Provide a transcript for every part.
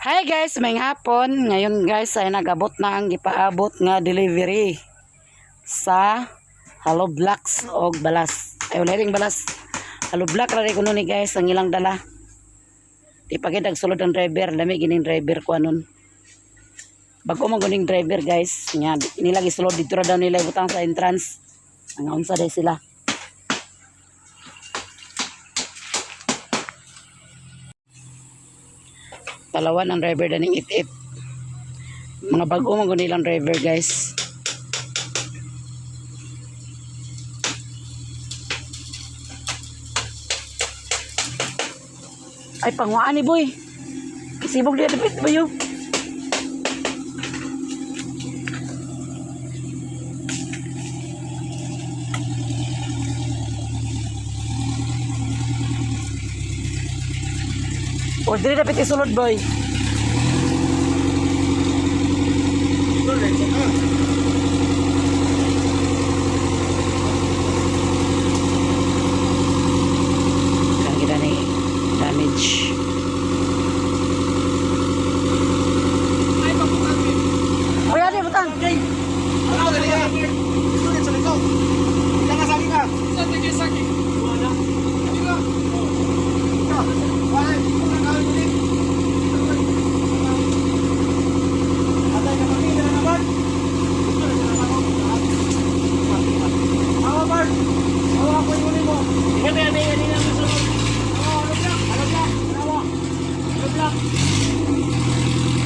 Hi guys, may hapon. Ngayon guys ay nagabot na ang gipaabot nga delivery sa Hello Blocks og Balas. Ay wala ring Balas. Hello Block ra rin kuno ni guys ang ilang dala. Di pa gid sulod ang driver, lami gining driver ko anon. Bago man guning driver guys, nya nila gisulod dito ra daw nila butang sa entrance. Ang unsa day sila. Palawan ang driver daning it-it. Mga bago man nilang driver guys. Ay pangwaan ni boy. Sibog dia dapit ba yo? O dili dapit isulod boy. Damage. Kuya di butang. Ano dali ya? Ito din sa likod. Ilang kasali ka? Sa tigil saki. Wala. Ito. Wala. Ito na kawin ulit. Atay ka kami na naman. Ito na sila ako. Awa Bart. Awa ko yung ulit mo. Tingnan na yan ang susunod.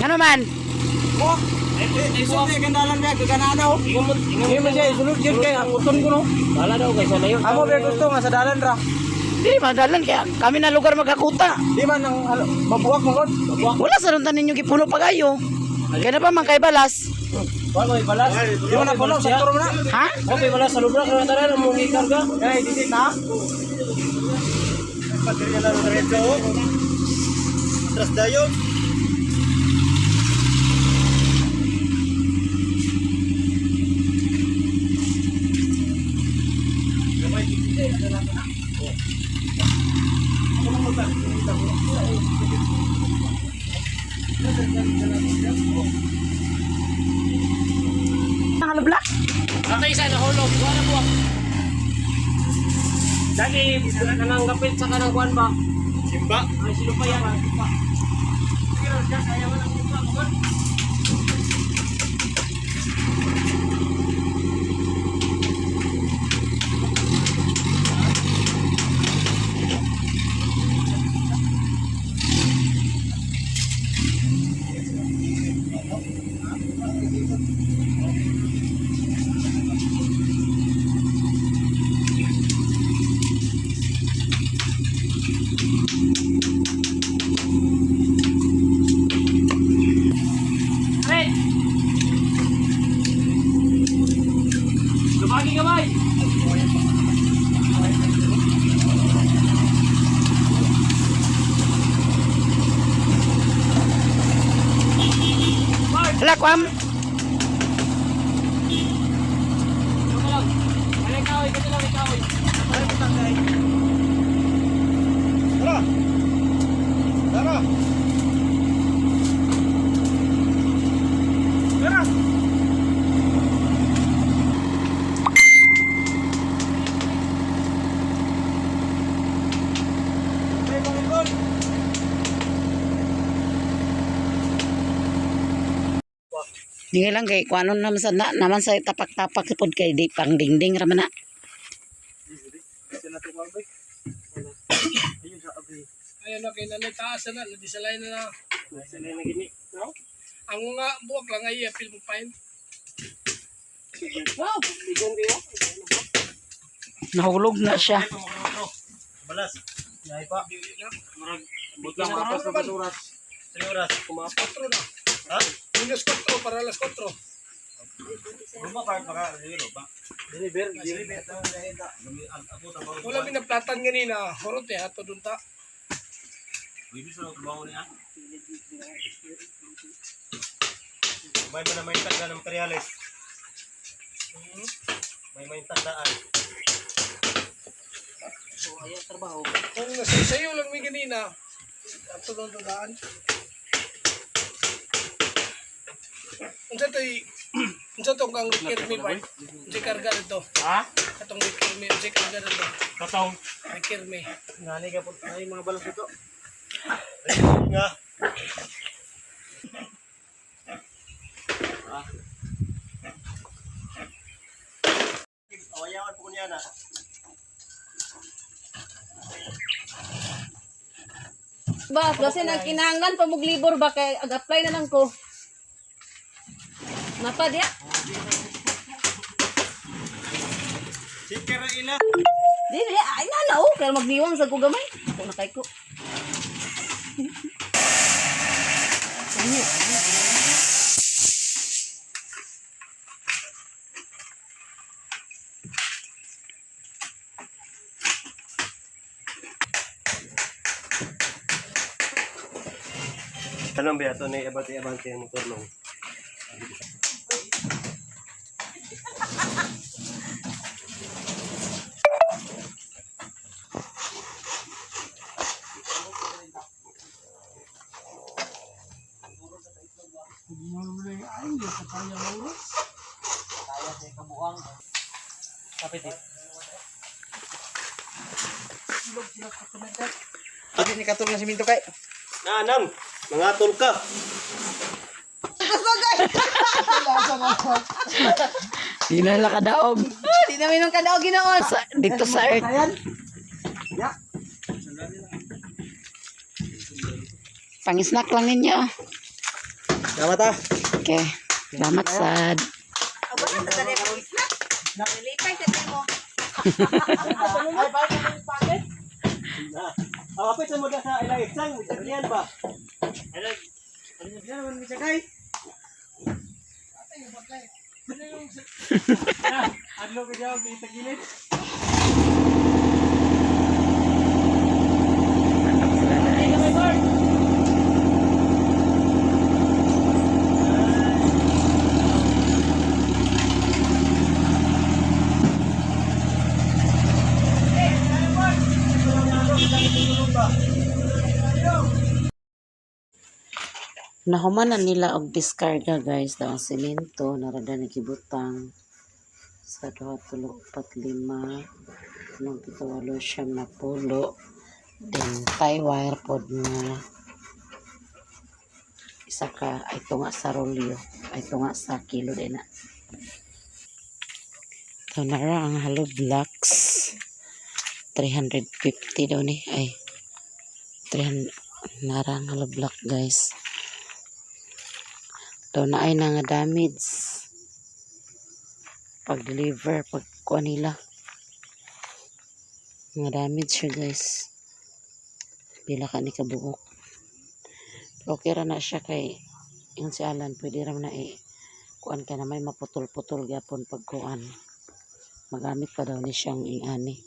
Ano man? Oh, isunod yung gandalan niya, kaganadaw. Hindi mo siya, isunod yun kaya, utun ko no. Bala daw kayo sa layo. Amo ba gusto nga sa dalan ra? Di madalan kaya kami na lugar magkakuta. Di man ang mabuwak mo kon. Wala sa runtan ninyo gipuno pagayo. Kaya na pa man kay Balas. Wala may balas. Di man na puno sa turo na. Ha? Okay, balas sa lubra kaya tara mo ni karga. Kaya dito na. Patirya na diretso. Atras dayo. Ang Hello Block. Atay isa na hulog, wala po. Dali, kanang kapit sa kanang kuan ba? Simba? Ay, sino pa yan? Simba. Pero siya, kaya mo ng simba. Lumagi kamay! Hala kwam. Tara! Tara! Tara! May pangikol! Di lang kay kuanon naman sa naman sa tapak-tapak pod kay di pang dingding ra man na. Ayan na kay nanay taas na nadisalay na. Sanay na gini. No? Ang nga buwak lang ay apil mo pain. Wow! Bigon kayo. Nahulog na siya. Balas. Yahay pa. Murag butang mapas na basuras. Senyuras. Kumapatro na. Ha? Minus 4 para alas 4. Rumah pa baka deliver ba? Deliver. Wala minaplatan ganina. Horot eh ato dun ta. Bibi sa trabaho niya. May may tanda ng materials. May tandaan. So ayan trabaho. Kung nasisayo lang may ganina. Ato dun tandaan. Unsa to kang kirmi ba? Unsa karga dito? Ha? Katong kirmi, unsa karga dito? Katong. Ay kirmi. Ngani ka po. Ay, mga balas dito. Nga. Awayawan po niya na. Ba, kasi nang kinahanglan pa muglibor ba kay ag-apply na lang ko. Mapa dia? Sikir na ila. Di ay na na kay magniwang sa ko gamay. Kung nakay ko. Anong biya to ni abante ang motor nung. Hindi ni katulong ng siminto kay. Nanang, mga tol ka. Di na nakadaog. Di na minong kadaog ginoon. Dito sa earth. Pang-snack lang ninyo. Salamat ah. Okay. Salamat, Sad. Aba na tadi ko isla. Nilipay sa demo. Apit sa mga sa ilang exam, yan ba? Yan naman bisa kay. Adlo ka daw, sa gilid. Nahumanan nila og diskarga guys daw ang semento narada nagibutang sa 2, 3, 4, 5 nung 7, 8, 9 na pulo then tie wire pod nga isa ka ay tunga sa rolyo ay tunga sa kilo din na ito nara ang hollow blocks 350 daw ni ay 300 nara ang hollow block guys. Ito na ay nga damage pag-deliver, pagkuha nila. Nga damage siya guys. Pila ka ni kabuok. Pero okay ra na siya kay yung si Alan, pwede ra na kuan ka na may maputol-putol gapon pagkuan. Magamit pa daw ni siyang ingani.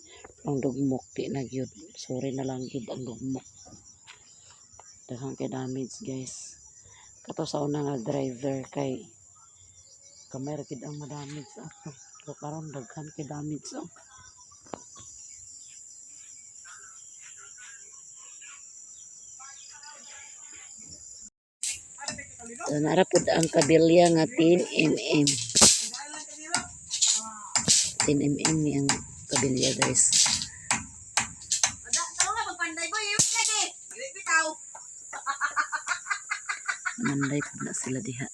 Ang dugmok, di na gyud. Sorry na lang gyud ang dugmok. Daghang kay damage guys. Kato sa una nga driver kay kamay ra gid ang madamage ato. So karon daghan kay damage oh. So, narapod ang kabilya nga 10 mm. 10 mm ni ang kabilya guys. Tao nga magpanday boy, yung lagi. Bitaw. Manday po na sila diha.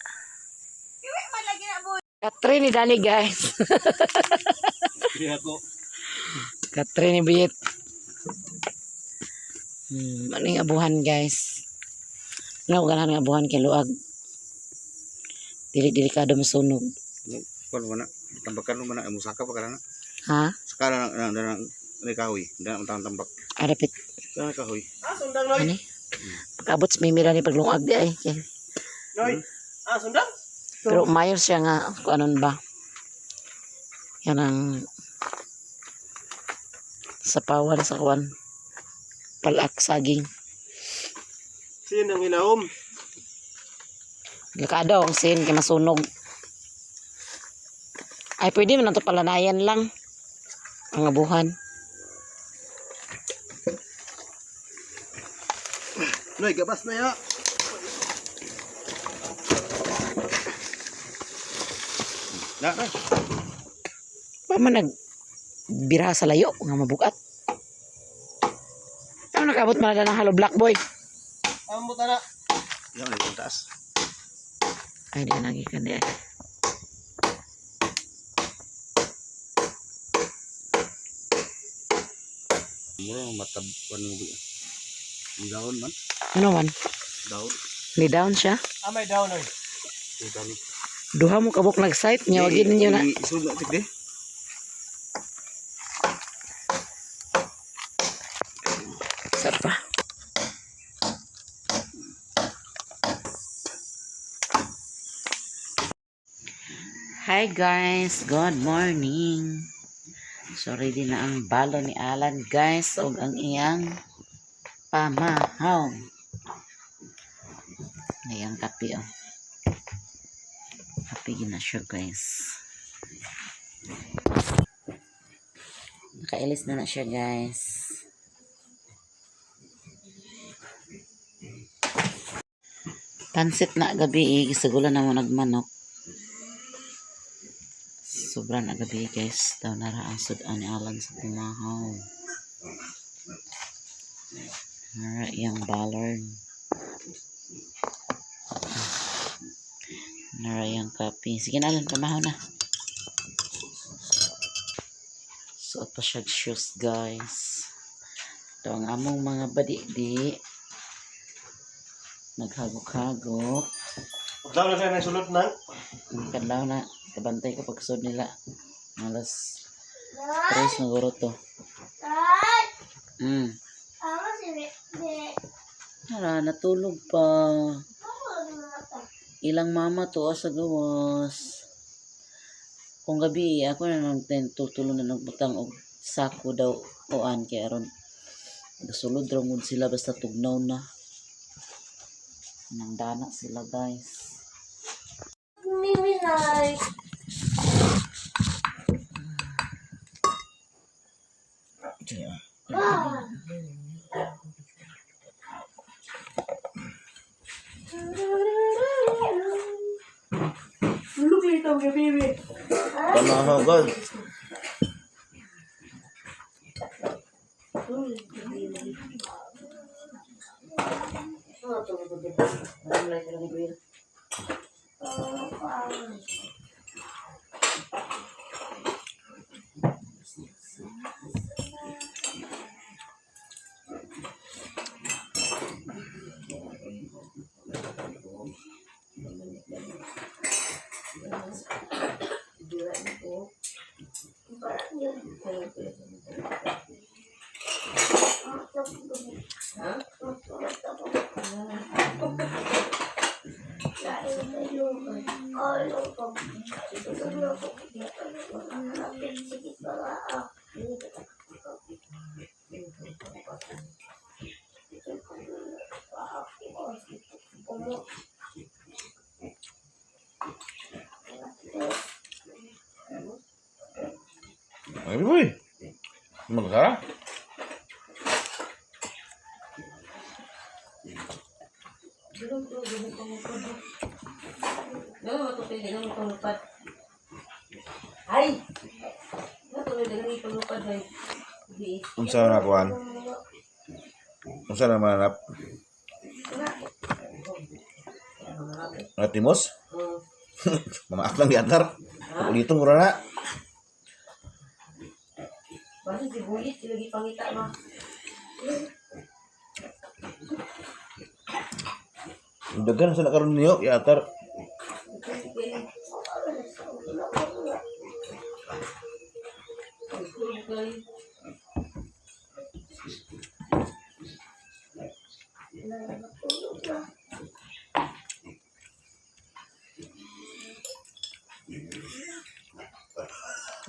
Iwi man lagi na boy. Katri ni Dani guys. Kaya ko. Katri ni Biyet. Maning abuhan guys. Nga ganahan nga abuhan kay luag. Dili delikado masunog. Kuan mo na. Tambakan mo na musaka pa kana. Ha? Sakala nang kahoy. Dana tambak. Arapit. Dana kahoy. Sundang noy. Ani? Pagkabot sa mimira ni paglungag di ay. Noy. Sundang. Pero mayo siya nga kung anon ba. Yan ang sa pawal sa kuwan. Palak saging. Sin ang ilahom. Delikado ang sin kay masunog. Ay pwede man nato palanayan lang ang abuhan. Noy, gabas na ya. Na. Pa man nagbira sa layo nga mabukat. Ano nakabot man na ng hollow block boy? Amo ta na. Yan na yung taas. Ay, di nagikan di. Mura matabwan mo. Ang daon man. Ano man? Daon. Ni down siya. Amay daw noy. Kita ni. Duha mo kabok nag-site niya wagin ninyo na. Isulod natin de. Sa pa. Hi guys, good morning. So ready na ang balo ni Alan guys ug ang iyang pamahaw. Ngayang kape oh. Kape gina siya guys. Nakailis na siya guys. Pansit na gabi gisigulan na mo nagmanok. Sobra na gabi guys. Daw naraasod ani Alan sa pumahaw. Nara iyang ballard. Nara iyang kape. Sige na Alan, pumahaw na. Suot pa siya shoes guys. Ito ang among mga badi-di. Naghagok-hagok. Daw na sa sulod na. Kadlaw na. Kabantay ko pagkusod nila. Alas 3 na guro to. Hala, natulog pa. Ilang mama to sa gawas. Kung gabi, ako na nang tutulong na nagbutang og sako daw oan kay aron. Nasulod raw mud sila basta tugnaw na. Nang dana sila guys. Mimi hi. Look little baby. Pamahaw god. Ay, boy. Magkara? Ay! Natuloy na ganito lupad ay. Unsa na kuan? Unsa na mananap? Timos? Mga aklang diantar. Ulitong mura na. Basta si Bulit, lagi pangita mo. Dagan sa nakaroon niyo, yatar.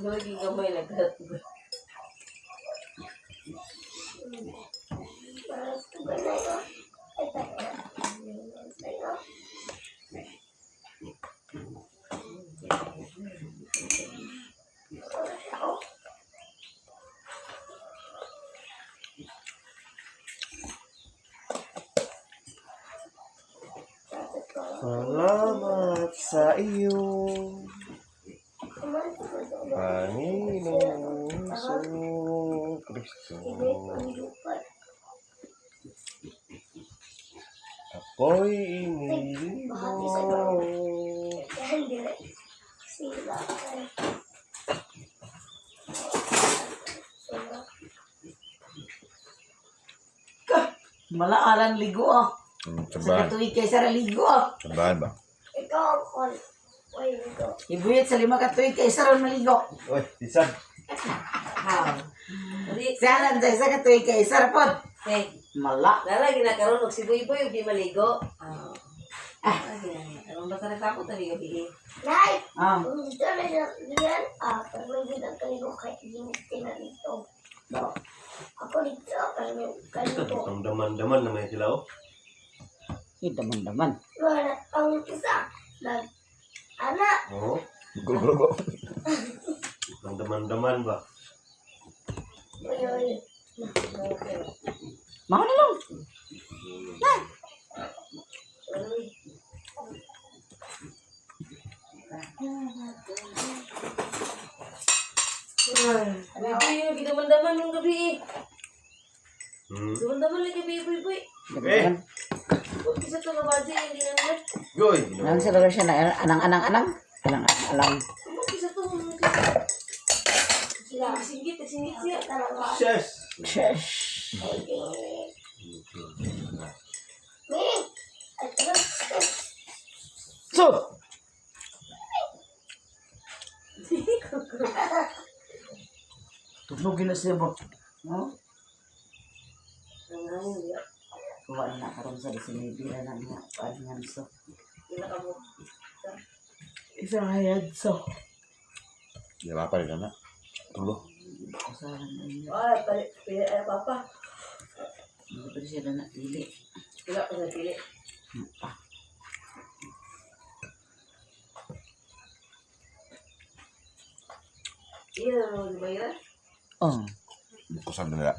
Lagi gamay lagat. Salamat sa iyo. Panginoong Kristo. Ako'y inilimo. Malaaran ligo ah. Sa Sabahan. katuig kay sa ligo ah. Sabahan ba? Ibuyat sa 5 katuig kay sa maligo. Uy, tisad. Salan sa isa katuig kay sa rapod. Eh, Mala. lara ginakaroon og si Boy Boy di maligo. Aron ba sa nagtapos na gabi? Ah. Ako dito, kalito. Ang daman-daman na may sila, oh. Daman-daman. Wala, ang isa, anak, Oo. Gugulo. Ang daman-daman ba? oy, Mga na lang. Boy, gidaman-daman ng gabi. Daman-daman lagi Boy Boy. Daman-daman. Huwag isa to nabadya, hindi na naman. Goy! Nang sa lugar siya na anang-anang-anang. Anang-anang. Huwag isa to. Singgit siya. Yes! Shush. So. Tugtugin na siya ba? No? Kuha na karon sa sinibira na niya. Paanyan so. Isang hayad so. Di ba pa rin na? Tulo. Usahan na niya. Ay, papa. Hindi pa siya na napili. Wala ko na pili. Iya, mau dibayar? Oh. Kusag na nila.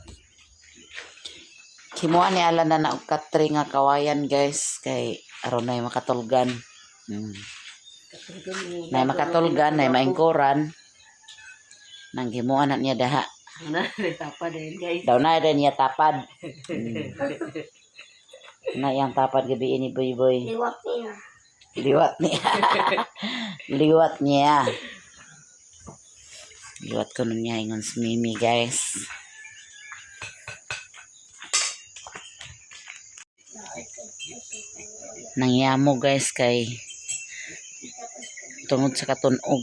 Kimuha ni Alan na og katri nga kawayan guys. Kay aron na makatulgan. Na makatulgan, na maingkuran. Nang gimuha na niya daha. Ano, tapad din guys. Daw na rin niya tapad. Na yang tapad gabi ini boy boy. liwak niya. Liwat niya. Liwat niya. Liwat ko nun niya ingon si Mimi guys. Nangyamo guys kay tungod sa katunog.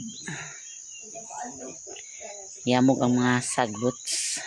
Yamog ang mga sagbuts.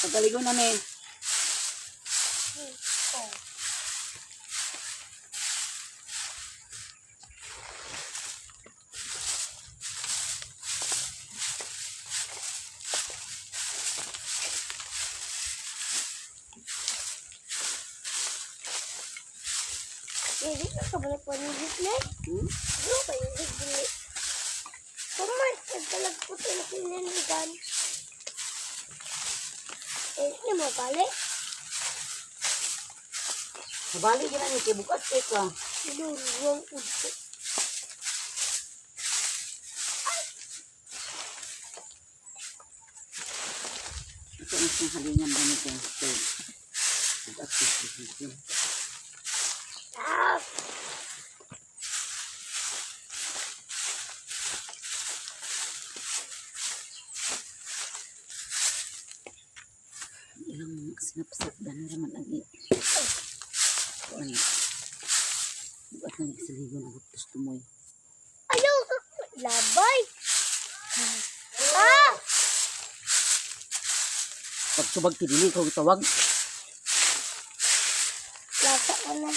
Pagkaligo na ni. Jadi ka balik po ni Disney? Ano ba yung Disney? Kumay, nagkalagputin na pinanigan. Hindi mo balik. Nabali ka na ni, kay bukas ka. Sinuruang udto. Ito na siyang halingan ba nito? Bukas ka. Ah! Ilang sinapsap na naman ang ano. Bukas na nagsiligo na gusto mo eh. Ayaw ka! Labay! Ah! Pag subag tidili ko tawag. Lasa ka na.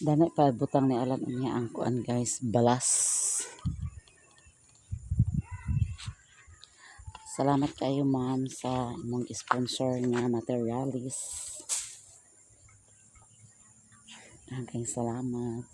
Dana pa butang ni alam niya ang kuan guys, balas. Salamat kayo ma'am sa imong sponsor nga materialis. Ang salamat.